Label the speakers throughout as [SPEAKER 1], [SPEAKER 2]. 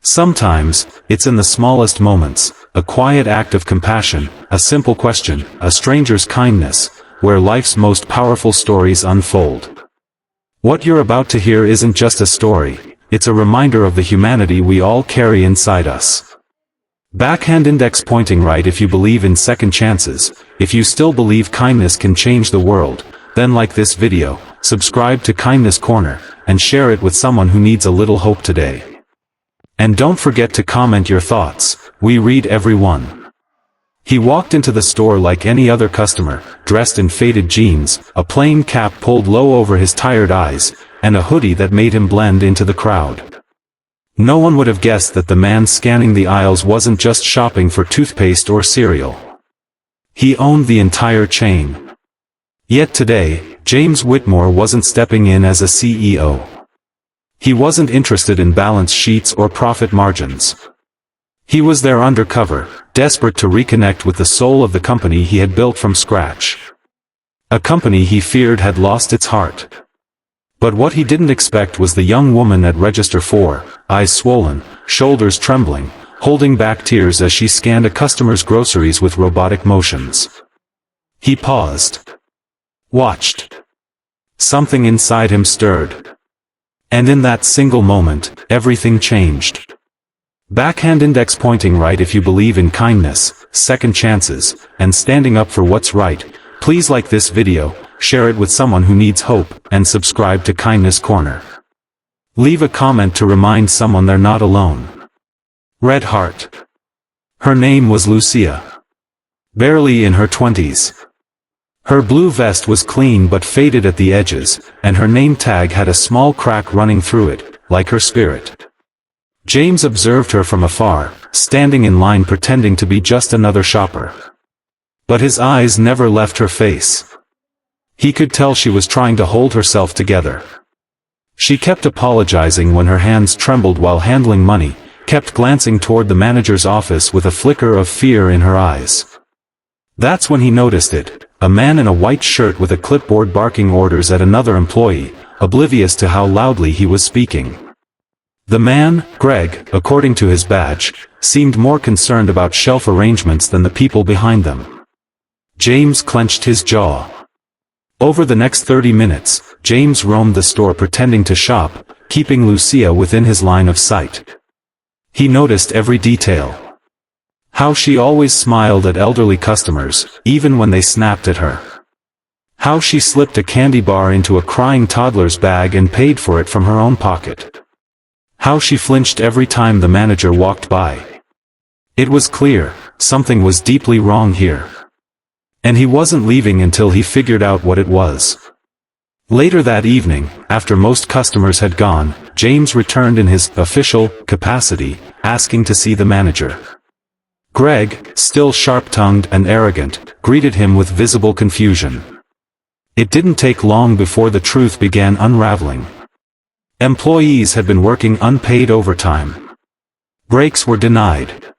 [SPEAKER 1] Sometimes, it's in the smallest moments, a quiet act of compassion, a simple question, a stranger's kindness, where life's most powerful stories unfold. What you're about to hear isn't just a story, it's a reminder of the humanity we all carry inside us. Backhand index pointing right if you believe in second chances. If you still believe kindness can change the world, then like this video, subscribe to Kindness Corner, and share it with someone who needs a little hope today. And don't forget to comment your thoughts, we read every one. He walked into the store like any other customer, dressed in faded jeans, a plain cap pulled low over his tired eyes, and a hoodie that made him blend into the crowd. No one would have guessed that the man scanning the aisles wasn't just shopping for toothpaste or cereal. He owned the entire chain. Yet today, James Whitmore wasn't stepping in as a CEO. He wasn't interested in balance sheets or profit margins. He was there undercover, desperate to reconnect with the soul of the company he had built from scratch. A company he feared had lost its heart. But what he didn't expect was the young woman at register 4, eyes swollen, shoulders trembling, holding back tears as she scanned a customer's groceries with robotic motions. He paused. Watched. Something inside him stirred. And in that single moment, everything changed. Backhand index pointing right if you believe in kindness, second chances, and standing up for what's right. Please like this video, share it with someone who needs hope, and subscribe to Kindness Corner. Leave a comment to remind someone they're not alone. Red heart. Her name was Lucia. Barely in her 20s. Her blue vest was clean but faded at the edges, and her name tag had a small crack running through it, like her spirit. James observed her from afar, standing in line pretending to be just another shopper. But his eyes never left her face. He could tell she was trying to hold herself together. She kept apologizing when her hands trembled while handling money, kept glancing toward the manager's office with a flicker of fear in her eyes. That's when he noticed it, a man in a white shirt with a clipboard barking orders at another employee, oblivious to how loudly he was speaking. The man, Greg, according to his badge, seemed more concerned about shelf arrangements than the people behind them. James clenched his jaw. Over the next 30 minutes, James roamed the store pretending to shop, keeping Lucia within his line of sight. He noticed every detail. How she always smiled at elderly customers, even when they snapped at her. How she slipped a candy bar into a crying toddler's bag and paid for it from her own pocket. How she flinched every time the manager walked by. It was clear, something was deeply wrong here. And he wasn't leaving until he figured out what it was. Later that evening, after most customers had gone, James returned in his official capacity, asking to see the manager. Greg, still sharp-tongued and arrogant, greeted him with visible confusion. It didn't take long before the truth began unraveling. Employees had been working unpaid overtime. Breaks were denied.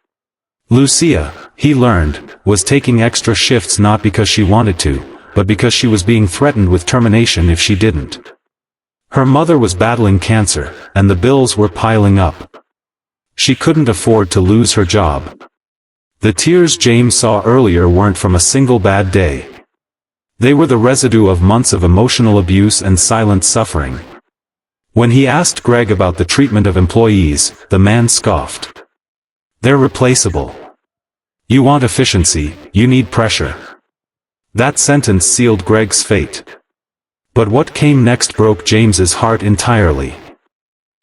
[SPEAKER 1] Lucia, he learned, was taking extra shifts not because she wanted to, but because she was being threatened with termination if she didn't. Her mother was battling cancer, and the bills were piling up. She couldn't afford to lose her job. The tears James saw earlier weren't from a single bad day. They were the residue of months of emotional abuse and silent suffering. When he asked Greg about the treatment of employees, the man scoffed. They're replaceable. You want efficiency, you need pressure. That sentence sealed Greg's fate. But what came next broke James's heart entirely.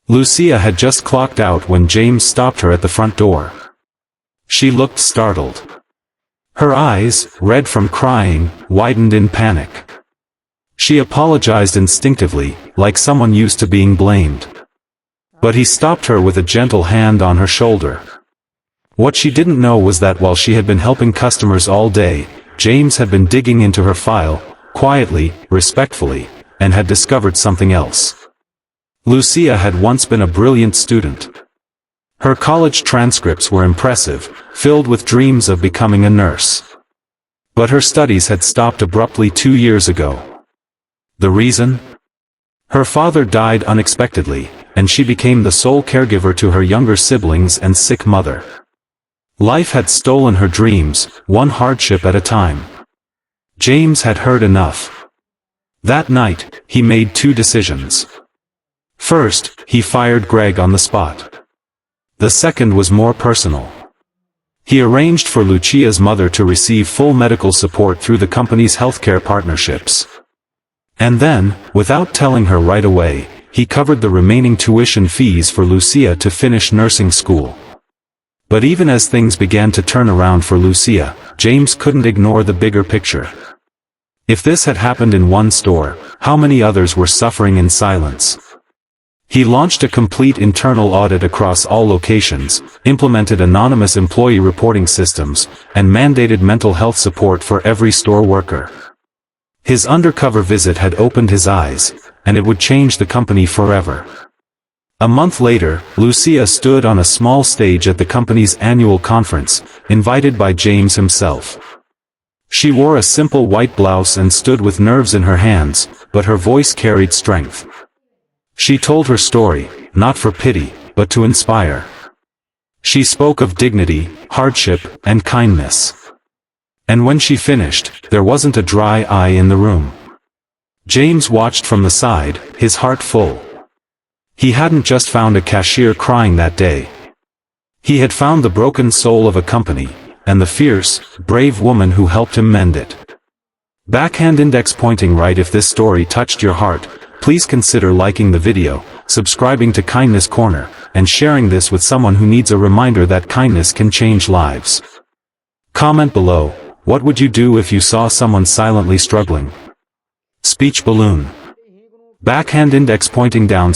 [SPEAKER 1] Lucia had just clocked out when James stopped her at the front door. She looked startled. Her eyes, red from crying, widened in panic. She apologized instinctively, like someone used to being blamed. But he stopped her with a gentle hand on her shoulder. What she didn't know was that while she had been helping customers all day, James had been digging into her file, quietly, respectfully, and had discovered something else. Lucia had once been a brilliant student. Her college transcripts were impressive, filled with dreams of becoming a nurse. But her studies had stopped abruptly 2 years ago. The reason? Her father died unexpectedly, and she became the sole caregiver to her younger siblings and sick mother. Life had stolen her dreams, one hardship at a time. James had heard enough. That night, he made two decisions. First, he fired Greg on the spot. The second was more personal. He arranged for Lucia's mother to receive full medical support through the company's healthcare partnerships. And then, without telling her right away, he covered the remaining tuition fees for Lucia to finish nursing school. But even as things began to turn around for Lucia, James couldn't ignore the bigger picture. If this had happened in one store, how many others were suffering in silence? He launched a complete internal audit across all locations, implemented anonymous employee reporting systems, and mandated mental health support for every store worker. His undercover visit had opened his eyes, and it would change the company forever. A month later, Lucia stood on a small stage at the company's annual conference, invited by James himself. She wore a simple white blouse and stood with nerves in her hands, but her voice carried strength. She told her story, not for pity, but to inspire. She spoke of dignity, hardship, and kindness. And when she finished, there wasn't a dry eye in the room. James watched from the side, his heart full. He hadn't just found a cashier crying that day. He had found the broken soul of a company, and the fierce, brave woman who helped him mend it. Backhand index pointing right. If this story touched your heart, please consider liking the video, subscribing to Kindness Corner, and sharing this with someone who needs a reminder that kindness can change lives. Comment below, what would you do if you saw someone silently struggling? Speech balloon. Backhand index pointing down.